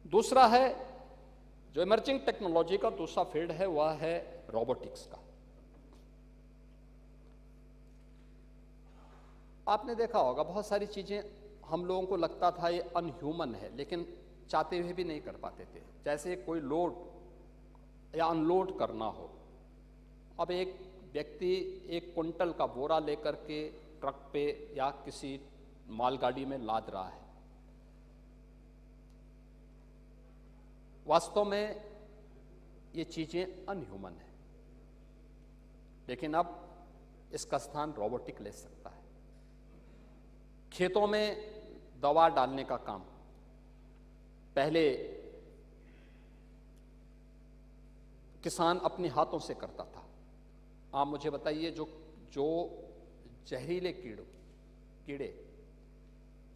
दूसरा है जो इमर्जिंग टेक्नोलॉजी का दूसरा फील्ड है वह है रोबोटिक्स का। आपने देखा होगा बहुत सारी चीजें हम लोगों को लगता था ये अनह्यूमन है, लेकिन चाहते हुए भी नहीं कर पाते थे। जैसे कोई लोड या अनलोड करना हो, अब एक व्यक्ति 1 कुंटल का बोरा लेकर के ट्रक पे या किसी मालगाड़ी में लाद रहा है। वास्तव में ये चीजें अनह्यूमन है, लेकिन अब इसका स्थान रोबोटिक ले सकता है। खेतों में दवा डालने का काम पहले किसान अपने हाथों से करता था। आप मुझे बताइए, जो जहरीले कीड़े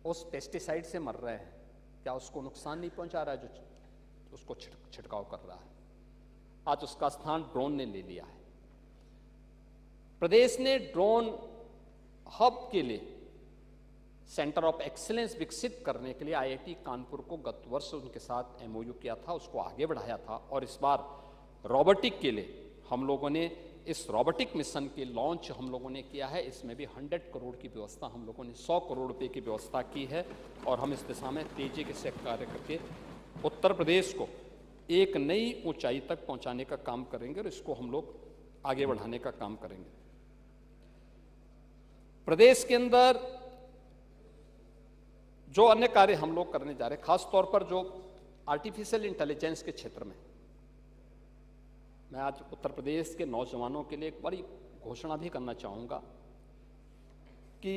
उस पेस्टिसाइड से मर रहे हैं, क्या उसको नुकसान नहीं पहुंचा रहा है जो उसको छिड़काव कर रहा है? आज उसका स्थान ड्रोन ने ले लिया है। प्रदेश ने ड्रोन हब के लिए सेंटर ऑफ एक्सीलेंस विकसित करने के लिए आईआईटी कानपुर को गत वर्ष उनके साथ एमओयू किया था, उसको आगे बढ़ाया था। और इस बार रोबोटिक के लिए हम लोगों ने इस रोबोटिक मिशन के लॉन्च हम लोगों ने किया है। इसमें भी 100 करोड़ की व्यवस्था हम लोगों ने 100 करोड़ रुपए की व्यवस्था की है और हम इस दिशा में तेजी से कार्य करके उत्तर प्रदेश को एक नई ऊंचाई तक पहुंचाने का काम करेंगे और इसको हम लोग आगे बढ़ाने का काम करेंगे। प्रदेश के अंदर जो अन्य कार्य हम लोग करने जा रहे हैं, खास तौर पर जो आर्टिफिशियल इंटेलिजेंस के क्षेत्र में, मैं आज उत्तर प्रदेश के नौजवानों के लिए एक बड़ी घोषणा भी करना चाहूंगा कि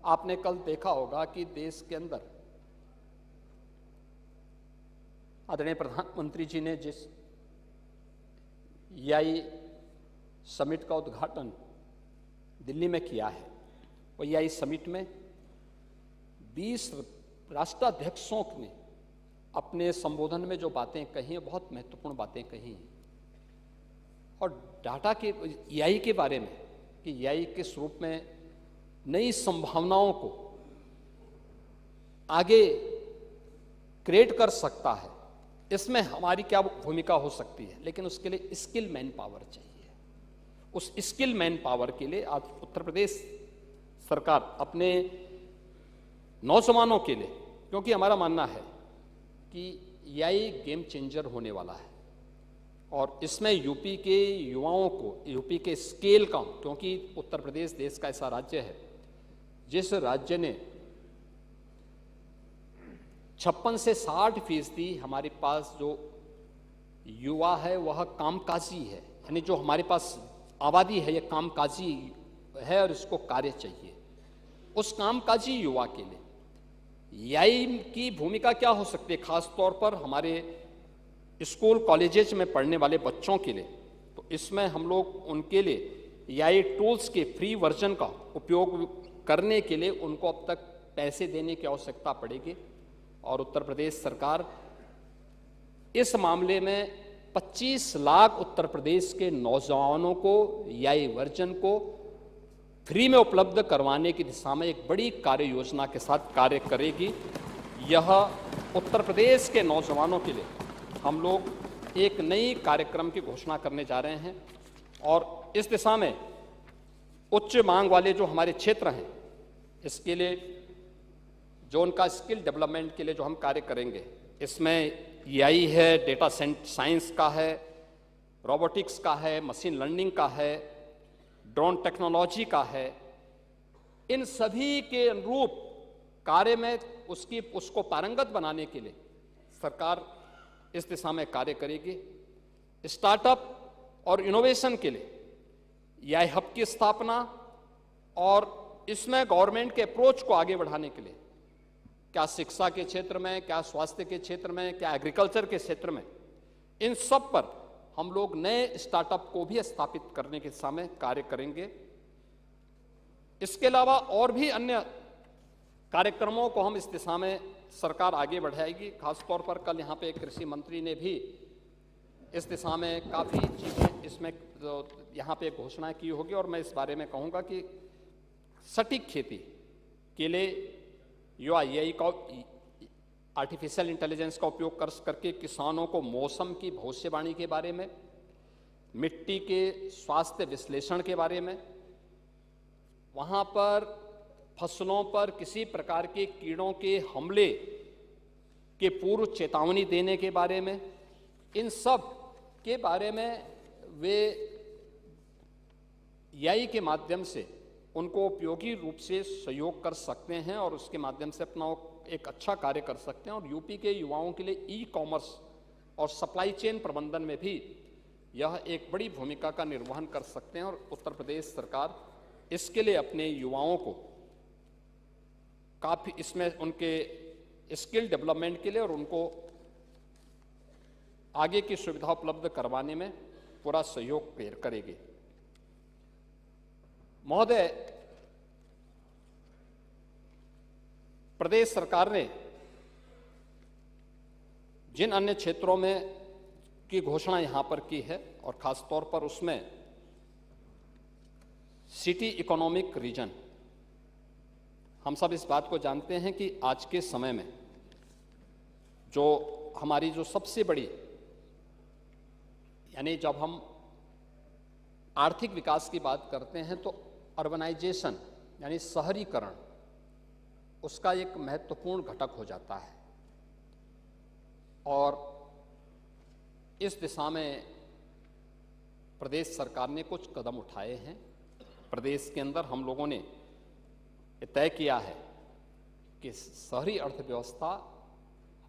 आपने कल देखा होगा कि देश के अंदर आदरणीय प्रधानमंत्री जी ने जिस एआई समिट का उद्घाटन दिल्ली में किया है, वो एआई समिट में 20 राष्ट्राध्यक्षों ने अपने संबोधन में जो बातें कही हैं, बहुत महत्वपूर्ण बातें कही हैं। और डाटा के एआई के बारे में कि एआई किस रूप में नई संभावनाओं को आगे क्रिएट कर सकता है, इसमें हमारी क्या भूमिका हो सकती है, लेकिन उसके लिए स्किल मैन पावर चाहिए। उस स्किल मैन पावर के लिए आज उत्तर प्रदेश सरकार अपने नौजवानों के लिए, क्योंकि हमारा मानना है कि एआई गेम चेंजर होने वाला है और इसमें यूपी के युवाओं को, यूपी के स्केल का, क्योंकि उत्तर प्रदेश देश का ऐसा राज्य है जिस राज्य ने 56 से 60% हमारे पास जो युवा है वह कामकाजी है, यानी जो हमारे पास आबादी है यह कामकाजी है और इसको कार्य चाहिए। उस कामकाजी युवा के लिए एआई की भूमिका क्या हो सकती है, खास तौर पर हमारे स्कूल कॉलेजेस में पढ़ने वाले बच्चों के लिए? तो इसमें हम लोग उनके लिए एआई टूल्स के फ्री वर्जन का उपयोग करने के लिए उनको अब तक पैसे देने की आवश्यकता पड़ेगी और उत्तर प्रदेश सरकार इस मामले में 25 लाख उत्तर प्रदेश के नौजवानों को एआई वर्जन को फ्री में उपलब्ध करवाने की दिशा में एक बड़ी कार्य योजना के साथ कार्य करेगी। यह उत्तर प्रदेश के नौजवानों के लिए हम लोग एक नई कार्यक्रम की घोषणा करने जा रहे हैं और इस दिशा में उच्च मांग वाले जो हमारे क्षेत्र हैं, इसके लिए जो उनका स्किल डेवलपमेंट के लिए जो हम कार्य करेंगे, इसमें एआई है, डेटा साइंस का है, रोबोटिक्स का है, मशीन लर्निंग का है, ड्रोन टेक्नोलॉजी का है। इन सभी के अनुरूप कार्य में उसको पारंगत बनाने के लिए सरकार इस दिशा में कार्य करेगी। स्टार्टअप और इनोवेशन के लिए एआई हब की स्थापना और इसमें गवर्नमेंट के अप्रोच को आगे बढ़ाने के लिए, क्या शिक्षा के क्षेत्र में, क्या स्वास्थ्य के क्षेत्र में, क्या एग्रीकल्चर के क्षेत्र में, इन सब पर हम लोग नए स्टार्टअप को भी स्थापित करने के दिशा में कार्य करेंगे। इसके अलावा और भी अन्य कार्यक्रमों को हम इस दिशा में सरकार आगे बढ़ाएगी। खासतौर पर कल यहाँ पे कृषि मंत्री ने भी इस दिशा में काफ़ी चीज़ें इसमें यहाँ पे घोषणा की होगी और मैं इस बारे में कहूँगा कि सटीक खेती के लिए युवा एआई का आर्टिफिशियल इंटेलिजेंस का उपयोग करके किसानों को मौसम की भविष्यवाणी के बारे में, मिट्टी के स्वास्थ्य विश्लेषण के बारे में, वहाँ पर फसलों पर किसी प्रकार के कीड़ों के हमले के पूर्व चेतावनी देने के बारे में, इन सब के बारे में वे एआई के माध्यम से उनको उपयोगी रूप से सहयोग कर सकते हैं और उसके माध्यम से अपना एक अच्छा कार्य कर सकते हैं। और यूपी के युवाओं के लिए ई कॉमर्स और सप्लाई चेन प्रबंधन में भी यह एक बड़ी भूमिका का निर्वहन कर सकते हैं। और उत्तर प्रदेश सरकार इसके लिए अपने युवाओं को काफ़ी इसमें उनके स्किल डेवलपमेंट के लिए और उनको आगे की सुविधा उपलब्ध करवाने में पूरा सहयोग करेगी। महोदय, प्रदेश सरकार ने जिन अन्य क्षेत्रों में की घोषणा यहां पर की है और खास तौर पर उसमें सिटी इकोनॉमिक रीजन, हम सब इस बात को जानते हैं कि आज के समय में जो हमारी जो सबसे बड़ी, यानी जब हम आर्थिक विकास की बात करते हैं तो अर्बनाइजेशन यानी शहरीकरण उसका एक महत्वपूर्ण घटक हो जाता है। और इस दिशा में प्रदेश सरकार ने कुछ कदम उठाए हैं। प्रदेश के अंदर हम लोगों ने तय किया है कि शहरी अर्थव्यवस्था,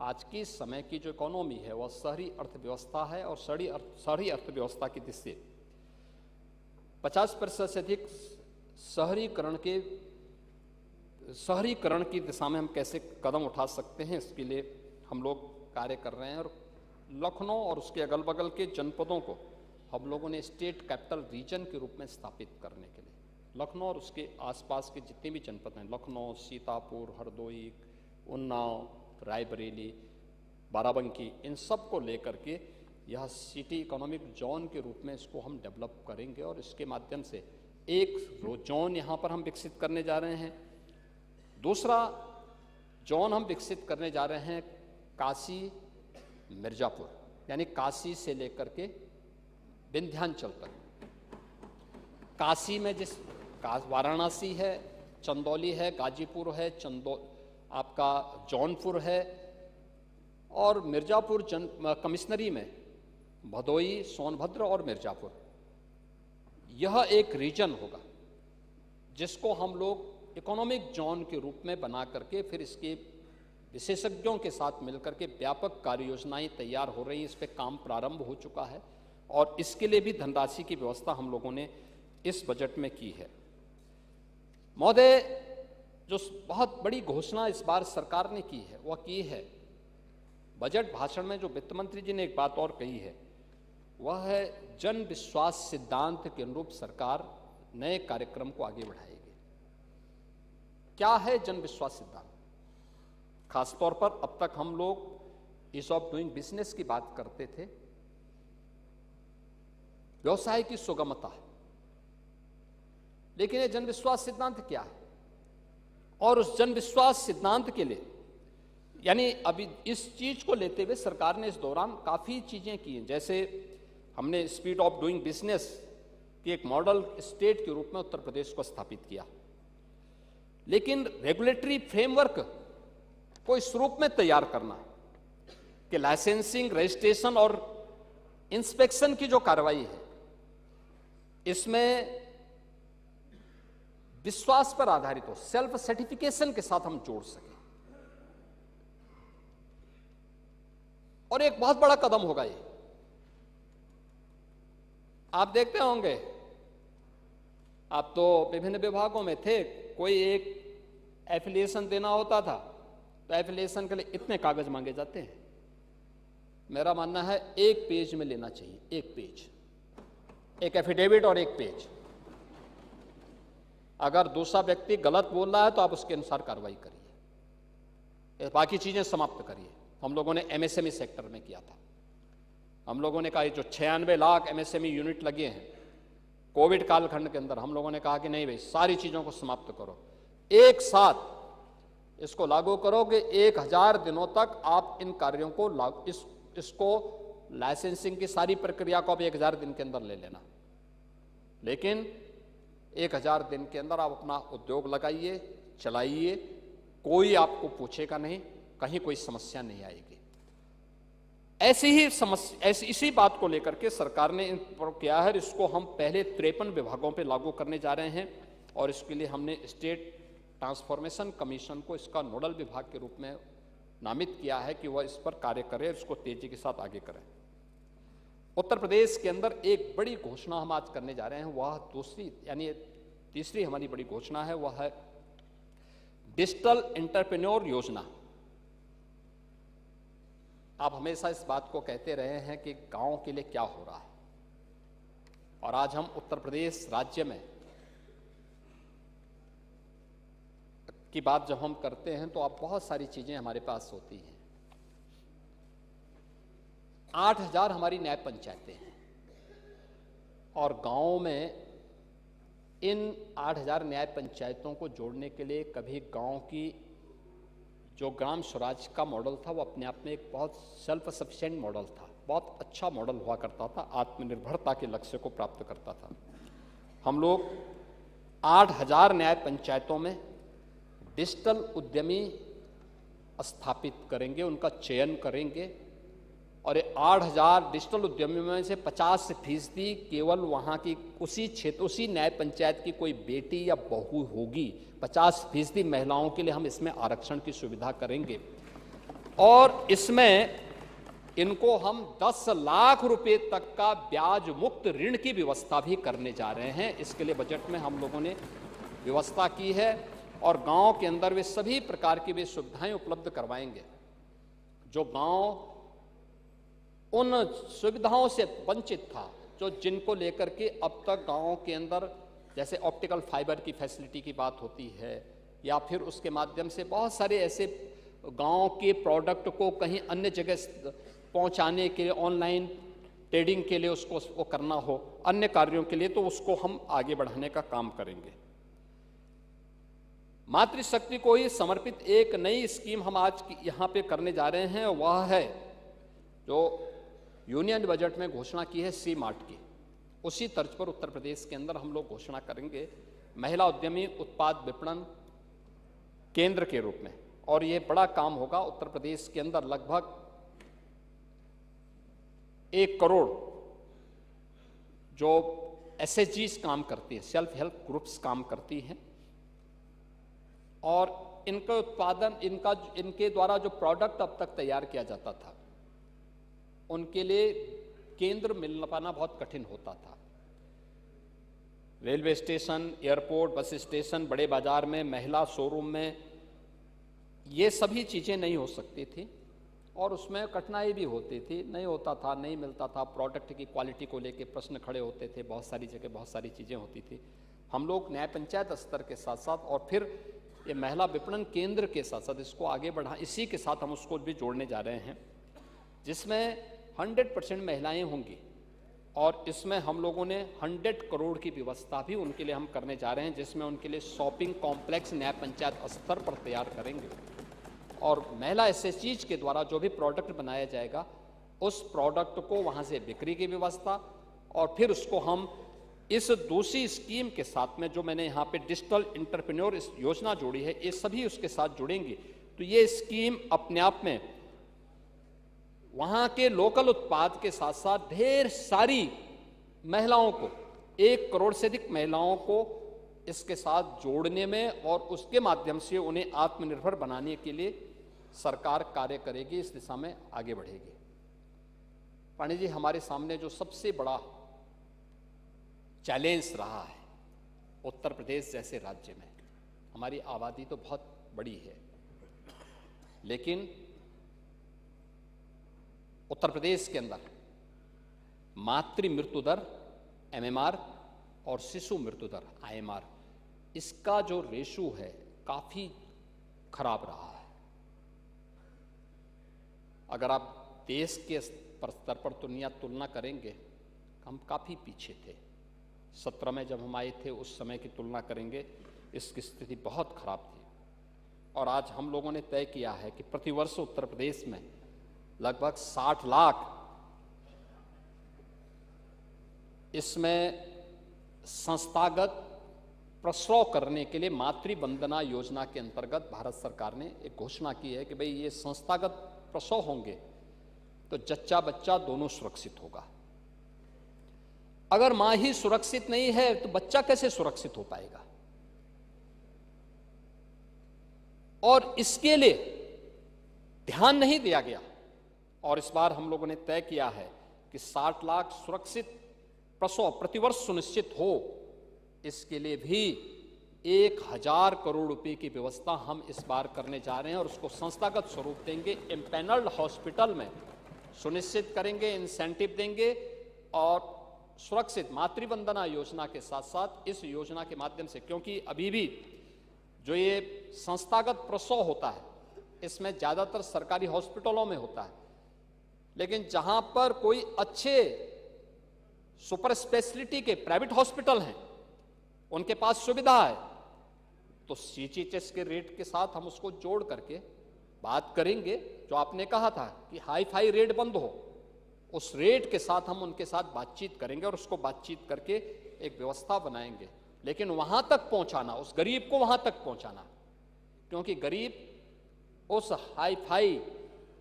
आज के समय की जो इकोनॉमी है वह शहरी अर्थव्यवस्था है और शहरी अर्थव्यवस्था की दिशा से 50% से अधिक शहरीकरण की दिशा में हम कैसे कदम उठा सकते हैं, इसके लिए हम लोग कार्य कर रहे हैं। और लखनऊ और उसके अगल बगल के जनपदों को हम लोगों ने स्टेट कैपिटल रीजन के रूप में स्थापित करने के लिए, लखनऊ और उसके आसपास के जितने भी जनपद हैं, लखनऊ, सीतापुर, हरदोई, उन्नाव, रायबरेली, बाराबंकी, इन सब को लेकर के यह सिटी इकोनॉमिक जोन के रूप में इसको हम डेवलप करेंगे। और इसके माध्यम से एक जोन यहाँ पर हम विकसित करने जा रहे हैं। दूसरा जोन हम विकसित करने जा रहे हैं काशी मिर्जापुर, यानी काशी से लेकर के विंध्याचल तक। काशी में वाराणसी है, चंदौली है, गाजीपुर है, आपका जौनपुर है, और मिर्जापुर कमिश्नरी में भदोई, सोनभद्र और मिर्जापुर, यह एक रीजन होगा जिसको हम लोग इकोनॉमिक जोन के रूप में बना करके फिर इसके विशेषज्ञों के साथ मिलकर के व्यापक कार्य योजनाएं तैयार हो रही हैं। इस पर काम प्रारंभ हो चुका है और इसके लिए भी धनराशि की व्यवस्था हम लोगों ने इस बजट में की है। महोदय, जो बहुत बड़ी घोषणा इस बार सरकार ने की है वह की है, बजट भाषण में जो वित्त मंत्री जी ने एक बात और कही है वह है जन विश्वास सिद्धांत के अनुरूप सरकार नए कार्यक्रम को आगे बढ़ाएगी। क्या है जन विश्वास सिद्धांत? खासतौर पर अब तक हम लोग ईज ऑफ डूइंग बिजनेस की बात करते थे, व्यवसाय की सुगमता, लेकिन ये जन विश्वास सिद्धांत क्या है? और उस जन विश्वास सिद्धांत के लिए, यानी अभी इस चीज को लेते हुए सरकार ने इस दौरान काफी चीजें की हैं। जैसे हमने स्पीड ऑफ डूइंग बिजनेस की एक मॉडल स्टेट के रूप में उत्तर प्रदेश को स्थापित किया, लेकिन रेगुलेटरी फ्रेमवर्क को इस रूप में तैयार करना कि लाइसेंसिंग, रजिस्ट्रेशन और इंस्पेक्शन की जो कार्रवाई है इसमें विश्वास पर आधारित हो, सेल्फ सर्टिफिकेशन के साथ हम जोड़ सकें। और एक बहुत बड़ा कदम होगा ये। आप देखते होंगे, आप तो विभिन्न विभागों में थे, कोई एक एफिलिएशन देना होता था तो एफिलिएशन के लिए इतने कागज मांगे जाते हैं। मेरा मानना है एक पेज में लेना चाहिए, एक पेज, एक एफिडेविट और एक पेज। अगर दूसरा व्यक्ति गलत बोल रहा है तो आप उसके अनुसार कार्रवाई करिए, बाकी चीजें समाप्त करिए। हम लोगों ने एमएसएमई सेक्टर में किया था। हम लोगों ने कहा जो 96 लाख एमएसएमई यूनिट लगे हैं कोविड कालखंड के अंदर, हम लोगों ने कहा कि नहीं भाई, सारी चीजों को समाप्त करो, एक साथ इसको लागू करोगे 1000 दिनों तक आप इन कार्यों को इसको लाइसेंसिंग की सारी प्रक्रिया को आप 1000 दिन के अंदर ले लेना। लेकिन 1000 दिन के अंदर आप अपना उद्योग लगाइए, चलाइए, कोई आपको पूछेगा नहीं, कहीं कोई समस्या नहीं आएगी। ऐसी ही समस्या, इसी बात को लेकर के सरकार ने इन पर किया है। इसको हम पहले 53 विभागों पे लागू करने जा रहे हैं और इसके लिए हमने स्टेट ट्रांसफॉर्मेशन कमीशन को इसका नोडल विभाग के रूप में नामित किया है कि वह इस पर कार्य करे, इसको तेजी के साथ आगे करें। उत्तर प्रदेश के अंदर एक बड़ी घोषणा हम आज करने जा रहे हैं, वह तीसरी हमारी बड़ी घोषणा है, वह है डिजिटल एंटरप्रेन्योर योजना। आप हमेशा इस बात को कहते रहे हैं कि गांव के लिए क्या हो रहा है, और आज हम उत्तर प्रदेश राज्य में की बात जब हम करते हैं तो आप बहुत सारी चीजें हमारे पास होती हैं। 8000 हमारी न्याय पंचायतें हैं और गांवों में इन 8000 न्याय पंचायतों को जोड़ने के लिए कभी गांव की जो ग्राम स्वराज का मॉडल था वो अपने आप में एक बहुत सेल्फ सफिशिएंट मॉडल था, बहुत अच्छा मॉडल हुआ करता था, आत्मनिर्भरता के लक्ष्य को प्राप्त करता था। हम लोग 8000 न्याय पंचायतों में डिजिटल उद्यमी स्थापित करेंगे, उनका चयन करेंगे और 8000 डिजिटल उद्यमियों में से 50% केवल वहाँ की उसी क्षेत्र, उसी न्याय पंचायत की कोई बेटी या बहू होगी। 50% महिलाओं के लिए हम इसमें आरक्षण की सुविधा करेंगे और इसमें इनको हम 10 लाख रुपए तक का ब्याज मुक्त ऋण की व्यवस्था भी करने जा रहे हैं। इसके लिए बजट में हम लोगों ने व्यवस्था की है और गांव के अंदर वे सभी प्रकार की वे सुविधाएं उपलब्ध करवाएंगे जो गांव उन सुविधाओं से वंचित था, जो जिनको लेकर के अब तक गांवों के अंदर जैसे ऑप्टिकल फाइबर की फैसिलिटी की बात होती है या फिर उसके माध्यम से बहुत सारे ऐसे गांव के प्रोडक्ट को कहीं अन्य जगह पहुंचाने के लिए, ऑनलाइन ट्रेडिंग के लिए उसको वो करना हो, अन्य कार्यों के लिए, तो उसको हम आगे बढ़ाने का काम करेंगे। मातृशक्ति को ही समर्पित एक नई स्कीम हम आज यहाँ पे करने जा रहे हैं, वह है जो यूनियन बजट में घोषणा की है सी मार्ट की। उसी तर्ज पर उत्तर प्रदेश के अंदर हम लोग घोषणा करेंगे महिला उद्यमी उत्पाद विपणन केंद्र के रूप में, और ये बड़ा काम होगा। उत्तर प्रदेश के अंदर लगभग 1 करोड़ जो SHGs काम करती हैं, सेल्फ हेल्प ग्रुप्स काम करती हैं, और इनका उत्पादन, इनके द्वारा जो प्रोडक्ट अब तक तैयार किया जाता था उनके लिए केंद्र मिल पाना बहुत कठिन होता था। Railway station, airport, bus station, बड़े बाजार में, महिला शोरूम में ये सभी चीज़ें नहीं हो सकती थी और उसमें कठिनाई भी होती थी, नहीं होता था, नहीं मिलता था, प्रोडक्ट की क्वालिटी को लेके प्रश्न खड़े होते थे, बहुत सारी जगह बहुत सारी चीज़ें होती थी। हम लोग न्याय पंचायत स्तर के साथ साथ और फिर ये महिला विपणन केंद्र के साथ साथ इसको आगे बढ़ा, इसी के साथ हम उसको भी जोड़ने जा रहे हैं जिसमें 100% महिलाएं होंगी और इसमें हम लोगों ने 100 करोड़ की व्यवस्था भी उनके लिए हम करने जा रहे हैं, जिसमें उनके लिए शॉपिंग कॉम्प्लेक्स न्याय पंचायत स्तर पर तैयार करेंगे और महिला SHGs के द्वारा जो भी प्रोडक्ट बनाया जाएगा उस प्रोडक्ट को वहाँ से बिक्री की व्यवस्था, और फिर उसको हम इस दूसरी स्कीम के साथ में जो मैंने यहाँ पे डिजिटल एंटरप्रेन्योर योजना जोड़ी है, ये सभी उसके साथ जुड़ेंगे। तो ये स्कीम अपने आप में वहाँ के लोकल उत्पाद के साथ साथ ढेर सारी महिलाओं को, 1 करोड़ से अधिक महिलाओं को इसके साथ जोड़ने में और उसके माध्यम से उन्हें आत्मनिर्भर बनाने के लिए सरकार कार्य करेगी, इस दिशा में आगे बढ़ेगी। पांडे जी, हमारे सामने जो सबसे बड़ा चैलेंज रहा है उत्तर प्रदेश जैसे राज्य में, हमारी आबादी तो बहुत बड़ी है, लेकिन उत्तर प्रदेश के अंदर मातृ मृत्यु दर MMR और शिशु मृत्यु दर IMR, इसका जो रेशो है काफी खराब रहा है। अगर आप देश के स्तर पर तुलना करेंगे, हम काफी पीछे थे। 17 में जब हम आए थे उस समय की तुलना करेंगे, इसकी स्थिति बहुत खराब थी। और आज हम लोगों ने तय किया है कि प्रतिवर्ष उत्तर प्रदेश में लगभग 60 लाख इसमें संस्थागत प्रसव करने के लिए मातृ वंदना योजना के अंतर्गत भारत सरकार ने एक घोषणा की है कि भाई ये संस्थागत प्रसव होंगे तो जच्चा बच्चा दोनों सुरक्षित होगा। अगर मां ही सुरक्षित नहीं है तो बच्चा कैसे सुरक्षित हो पाएगा? और इसके लिए ध्यान नहीं दिया गया और इस बार हम लोगों ने तय किया है कि 60 लाख सुरक्षित प्रसव प्रतिवर्ष सुनिश्चित हो, इसके लिए भी 1000 करोड़ रुपए की व्यवस्था हम इस बार करने जा रहे हैं और उसको संस्थागत स्वरूप देंगे। एम्पैनल्ड हॉस्पिटल में सुनिश्चित करेंगे, इंसेंटिव देंगे और सुरक्षित मातृवंदना योजना के साथ साथ इस योजना के माध्यम से, क्योंकि अभी भी जो ये संस्थागत प्रसव होता है इसमें ज्यादातर सरकारी हॉस्पिटलों में होता है, लेकिन जहां पर कोई अच्छे सुपर स्पेशलिटी के प्राइवेट हॉस्पिटल हैं, उनके पास सुविधा है, तो सीजीएचएस के रेट के साथ हम उसको जोड़ करके बात करेंगे। जो आपने कहा था कि हाई फाई रेट बंद हो, उस रेट के साथ हम उनके साथ बातचीत करेंगे और उसको बातचीत करके एक व्यवस्था बनाएंगे। लेकिन वहां तक पहुंचाना, उस गरीब को वहां तक पहुंचाना, क्योंकि गरीब उस हाई फाई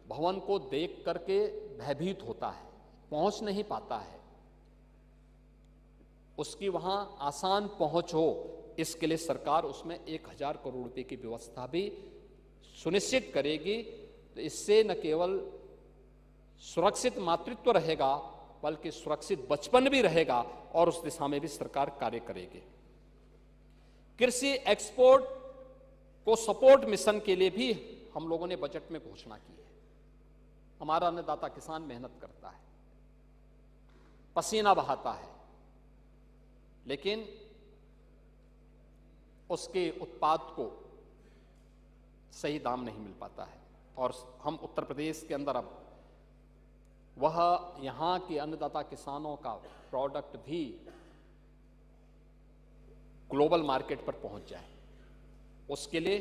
भवन को देख करके भयभीत होता है, पहुंच नहीं पाता है, उसकी वहां आसान पहुंच हो, इसके लिए सरकार उसमें 1000 करोड़ रुपए की व्यवस्था भी सुनिश्चित करेगी। तो इससे न केवल सुरक्षित मातृत्व रहेगा बल्कि सुरक्षित बचपन भी रहेगा और उस दिशा में भी सरकार कार्य करेगी। कृषि एक्सपोर्ट को सपोर्ट मिशन के लिए भी हम लोगों ने बजट में घोषणा की है। हमारा अन्नदाता किसान मेहनत करता है, पसीना बहाता है, लेकिन उसके उत्पाद को सही दाम नहीं मिल पाता है और हम उत्तर प्रदेश के अंदर अब वह यहां के अन्नदाता किसानों का प्रोडक्ट भी ग्लोबल मार्केट पर पहुंच जाए, उसके लिए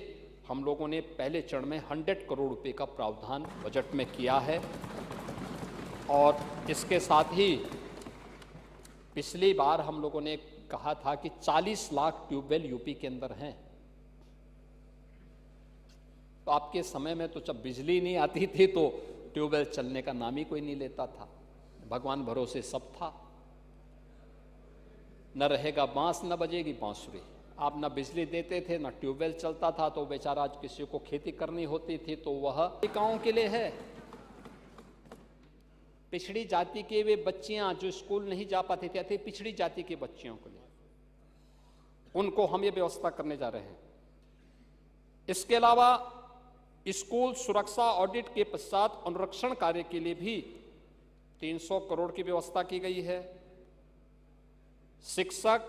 हम लोगों ने पहले चरण में 100 करोड़ रुपए का प्रावधान बजट में किया है। और इसके साथ ही पिछली बार हम लोगों ने कहा था कि 40 लाख ट्यूबवेल यूपी के अंदर हैं। तो आपके समय में तो जब बिजली नहीं आती थी तो ट्यूबवेल चलने का नाम ही कोई नहीं लेता था, भगवान भरोसे सब था, न रहेगा बांस न बजेगी बांसुरी। आप न बिजली देते थे न ट्यूबवेल चलता था, तो बेचारा आज किसी को खेती करनी होती थी तो वह गांव के लिए है। पिछड़ी जाति के वे बच्चियां जो स्कूल नहीं जा पाती थी, पिछड़ी जाति की बच्चियों के लिए उनको हम ये व्यवस्था करने जा रहे हैं। इसके अलावा स्कूल सुरक्षा ऑडिट के पश्चात अनुरक्षण कार्य के लिए भी 300 करोड़ की व्यवस्था की गई है। शिक्षक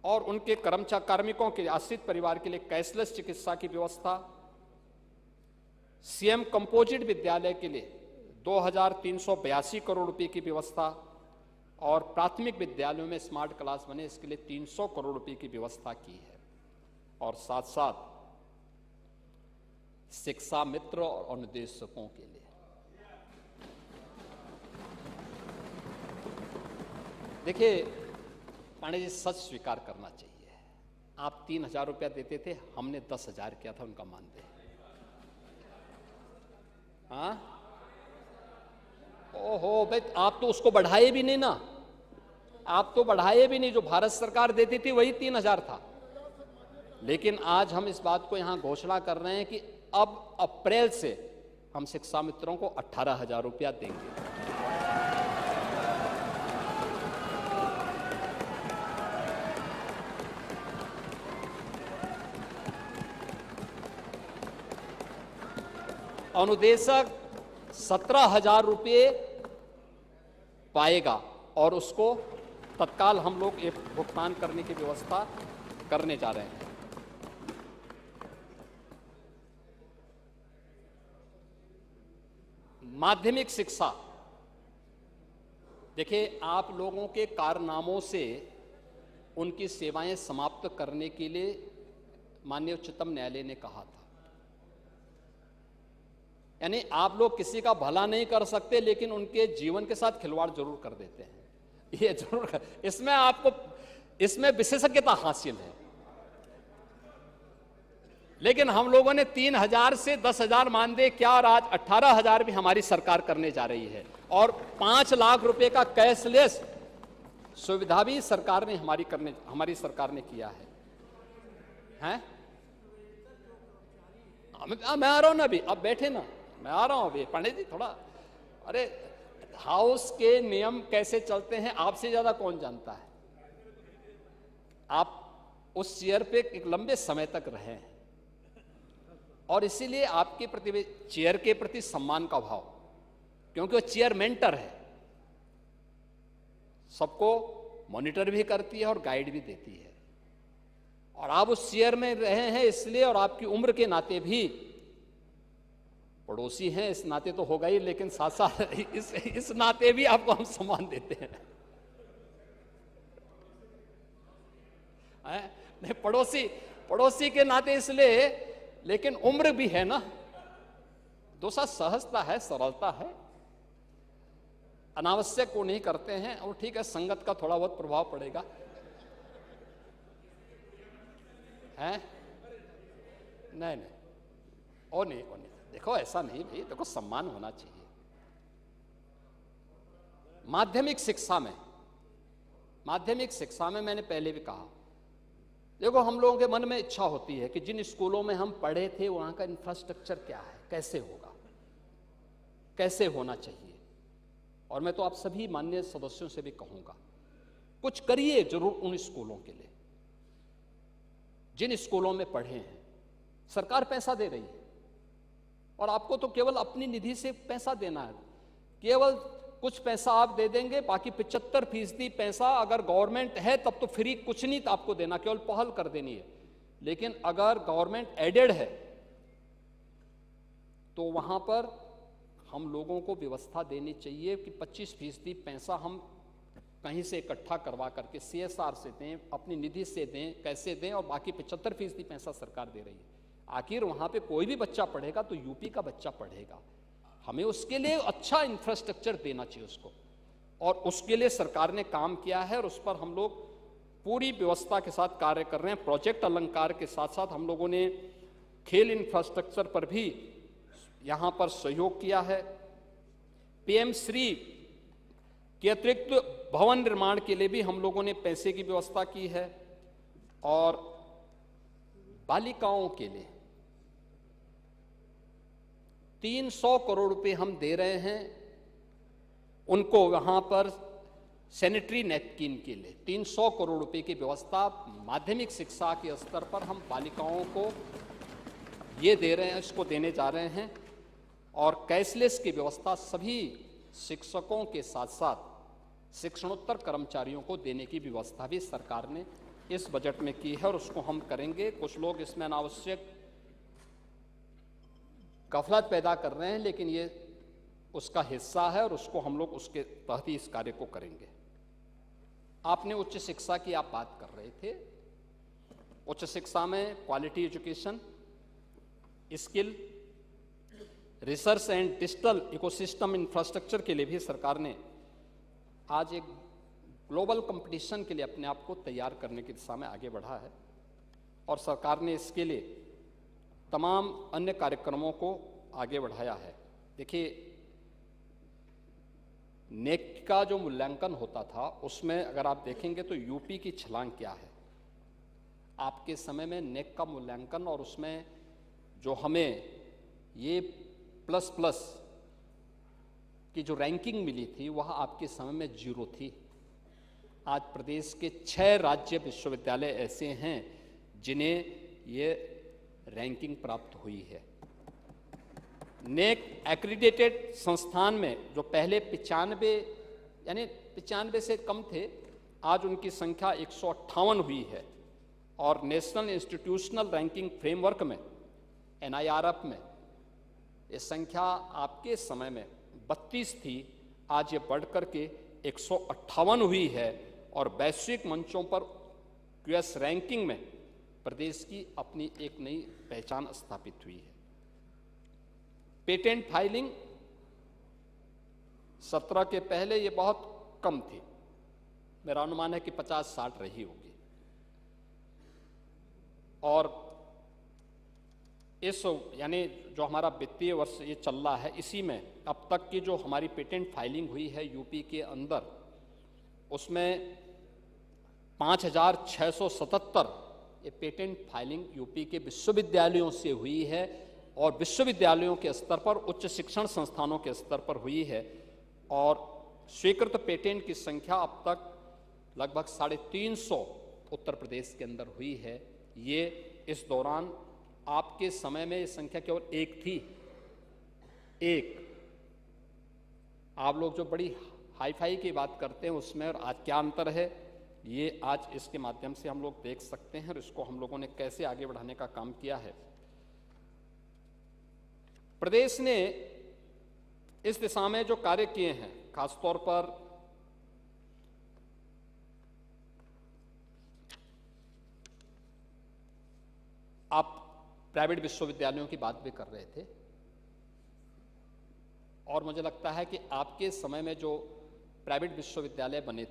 और उनके कर्मचारी कार्मिकों के आश्रित परिवार के लिए कैशलेस चिकित्सा की व्यवस्था, सीएम कंपोजिट विद्यालय के लिए 2382 करोड़ रुपए की व्यवस्था और प्राथमिक विद्यालयों में स्मार्ट क्लास बने, इसके लिए 300 करोड़ रुपए की व्यवस्था की है। और साथ साथ शिक्षा मित्र और अनुदेशकों के लिए देखिए पांडे जी, सच स्वीकार करना चाहिए, आप 3000 रुपया देते थे, हमने 10,000 किया था उनका मानदेय। हाँ, ओहो भाई, आप तो उसको बढ़ाए भी नहीं ना, आप तो बढ़ाए भी नहीं, जो भारत सरकार देती थी वही 3000 था। लेकिन आज हम इस बात को यहां घोषणा कर रहे हैं कि अब अप्रैल से हम शिक्षा मित्रों को 18,000 रुपया देंगे। अनुदेशक 17,000 रुपये पाएगा और उसको तत्काल हम लोग एक भुगतान करने की व्यवस्था करने जा रहे हैं। माध्यमिक शिक्षा, देखिए आप लोगों के कारनामों से उनकी सेवाएं समाप्त करने के लिए माननीय उच्चतम न्यायालय ने कहा था। यानी आप लोग किसी का भला नहीं कर सकते, लेकिन उनके जीवन के साथ खिलवाड़ जरूर कर देते हैं, ये जरूर इसमें आपको इसमें विशेषज्ञता हासिल है। लेकिन हम लोगों ने 3,000 से 10,000 मानदेय क्या, और आज 18,000 भी हमारी सरकार करने जा रही है, और 5 लाख रुपए का कैशलेस सुविधा भी सरकार ने हमारी सरकार ने किया है? मैं आ रहा हूं ना अभी, अब बैठे ना, मैं आ रहा हूं अभी। पंडित जी थोड़ा, अरे हाउस के नियम कैसे चलते हैं आपसे ज्यादा कौन जानता है? आप उस चेयर पे एक लंबे समय तक रहे हैं, और इसीलिए आपके प्रति चेयर के प्रति सम्मान का भाव, क्योंकि वो चेयर मेंटर है, सबको मॉनिटर भी करती है और गाइड भी देती है, और आप उस चेयर में रहे हैं इसलिए, और आपकी उम्र के नाते भी पड़ोसी हैं इस नाते तो होगा ही, लेकिन साथ साथ इस नाते भी आपको हम सम्मान देते हैं। नहीं, पड़ोसी के नाते इसलिए, लेकिन उम्र भी है ना, दूसरा सहजता है, सरलता है, अनावश्यक को नहीं करते हैं, और ठीक है संगत का थोड़ा बहुत प्रभाव पड़ेगा है। नहीं, ओ नहीं, देखो ऐसा नहीं भाई, देखो सम्मान होना चाहिए। माध्यमिक शिक्षा में मैंने पहले भी कहा, देखो हम लोगों के मन में इच्छा होती है कि जिन स्कूलों में हम पढ़े थे वहां का इंफ्रास्ट्रक्चर क्या है, कैसे होगा, कैसे होना चाहिए। और मैं तो आप सभी माननीय सदस्यों से भी कहूंगा, कुछ करिए जरूर उन स्कूलों के लिए जिन स्कूलों में पढ़े हैं। सरकार पैसा दे रही है, और आपको तो केवल अपनी निधि से पैसा देना है, केवल कुछ पैसा आप दे देंगे, बाकी 75% पैसा अगर गवर्नमेंट है तब तो फ्री, कुछ नहीं तो आपको देना, केवल पहल कर देनी है। लेकिन अगर गवर्नमेंट एडेड है तो वहां पर हम लोगों को व्यवस्था देनी चाहिए कि 25% पैसा हम कहीं से इकट्ठा करवा करके CSR से दें, अपनी निधि से दें, कैसे दें, और बाकी 75% पैसा सरकार दे रही है। आखिर वहां पे कोई भी बच्चा पढ़ेगा तो यूपी का बच्चा पढ़ेगा, हमें उसके लिए अच्छा इंफ्रास्ट्रक्चर देना चाहिए उसको, और उसके लिए सरकार ने काम किया है, और उस पर हम लोग पूरी व्यवस्था के साथ कार्य कर रहे हैं। प्रोजेक्ट अलंकार के साथ साथ हम लोगों ने खेल इंफ्रास्ट्रक्चर पर भी यहां पर सहयोग किया है। PM श्री के अतिरिक्त भवन निर्माण के लिए भी हम लोगों ने पैसे की व्यवस्था की है, और बालिकाओं के लिए 300 करोड़ रुपए हम दे रहे हैं उनको, वहां पर सैनिटरी नैपकिन के लिए 300 करोड़ रुपए की व्यवस्था माध्यमिक शिक्षा के स्तर पर हम बालिकाओं को ये दे रहे हैं, इसको देने जा रहे हैं। और कैशलेस की व्यवस्था सभी शिक्षकों के साथ साथ शिक्षणोत्तर कर्मचारियों को देने की व्यवस्था भी सरकार ने इस बजट में की है, और उसको हम करेंगे। कुछ लोग इसमें अनावश्यक गफलत पैदा कर रहे हैं, लेकिन ये उसका हिस्सा है, और उसको हम लोग उसके तहत ही इस कार्य को करेंगे। आपने उच्च शिक्षा की आप बात कर रहे थे, उच्च शिक्षा में quality education, skill, research and digital ecosystem infrastructure के लिए भी सरकार ने आज एक ग्लोबल कंपटीशन के लिए अपने आप को तैयार करने की दिशा में आगे बढ़ा है, और सरकार ने इसके लिए तमाम अन्य कार्यक्रमों को आगे बढ़ाया है। देखिए, नेक का जो मूल्यांकन होता था उसमें अगर आप देखेंगे तो यूपी की छलांग क्या है। आपके समय में नेक का मूल्यांकन, और उसमें जो हमें ये प्लस की जो रैंकिंग मिली थी वह आपके समय में 0 थी। आज प्रदेश के 6 राज्य विश्वविद्यालय ऐसे हैं जिन्हें ये रैंकिंग प्राप्त हुई है। नेक एक्रीडेटेड संस्थान में जो पहले 95 से कम थे, आज उनकी संख्या 158 हुई है, और नेशनल इंस्टीट्यूशनल रैंकिंग फ्रेमवर्क में NIRF में ये संख्या आपके समय में 32 थी, आज ये बढ़कर के 158 हुई है, और वैश्विक मंचों पर QS रैंकिंग में प्रदेश की अपनी एक नई पहचान स्थापित हुई है। पेटेंट फाइलिंग 17 के पहले ये बहुत कम थी, मेरा अनुमान है कि 50-60 रही होगी। और इस यानी जो हमारा वित्तीय वर्ष ये चल रहा है, इसी में अब तक की जो हमारी पेटेंट फाइलिंग हुई है यूपी के अंदर, उसमें 5,677 ये पेटेंट फाइलिंग यूपी के विश्वविद्यालयों से हुई है और विश्वविद्यालयों के स्तर पर, उच्च शिक्षण संस्थानों के स्तर पर हुई है। और स्वीकृत पेटेंट की संख्या अब तक लगभग 350 उत्तर प्रदेश के अंदर हुई है। ये इस दौरान आपके समय में ये संख्या केवल एक थी, एक। आप लोग जो बड़ी हाई फाई की बात करते हैं उसमें और आज क्या अंतर है, ये आज इसके माध्यम से हम लोग देख सकते हैं और इसको हम लोगों ने कैसे आगे बढ़ाने का काम किया है। प्रदेश ने इस दिशा में जो कार्य किए हैं, खासतौर पर आप प्राइवेट विश्वविद्यालयों की बात भी कर रहे थे, और मुझे लगता है कि आपके समय में जो प्राइवेट विश्वविद्यालय बने